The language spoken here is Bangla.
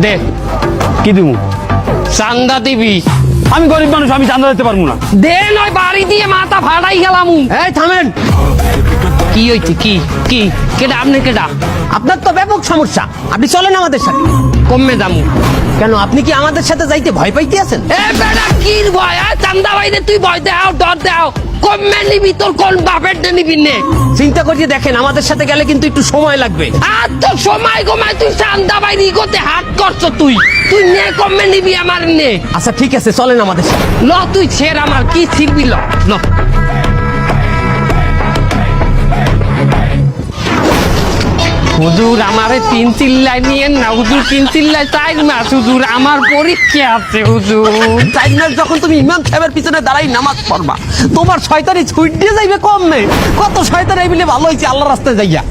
দে কি দিব? চান্দা দিবি। আমি গরিব মানুষ, আমি চাঁদা দিতে পারবো না। দে নয় বাড়ি দিয়ে মাথা ফাটাই গেলাম। এই থামেন, কি হয়েছে? কি কি কেডা? আপনি কেডা? আপনার তো ব্যাপক সমস্যা, আপনি চলেন আমাদের সাথে। কমে দামু। কেন, আপনি কি আমাদের সাথে যাইতে ভয় পাইতে আছেন? এ বেটা কি ভয়? চান্দা বাইরে তুই ভয় দেও, ডর দেও। কমে নিবি, তোর কোন বাপের ডে নিবি নে? চিন্তা করিয়ে দেখেন, আমাদের সাথে গেলে কিন্তু একটু সময় লাগবে। আর তো সময় কমায় তুই চান্দা বাইরে ইগোতে হাত করছো তুই। তুই নে কমে নিবি আমার নে। আচ্ছা ঠিক আছে, চলেন আমাদের সাথে। ল তুই ছেড় আমার কি ছিড়বি ল ল। হুজুর আমারে 3 চিল্লাই নিয়েন না হুজুর, 3 চিল্লাই 4 মাস হুজুর, আমার পরীক্ষা আছে হুজুর। 4 মাস যখন তুমি ইমাম সাহেবের পিছনে দাঁড়াই নামাজ পড়বা, তোমার শয়তানি ছুট দিয়ে যাইবে কম নেই। কত শয়তান এই বলে ভালো হয়েছে আল্লাহ রাস্তায় যাইয়া।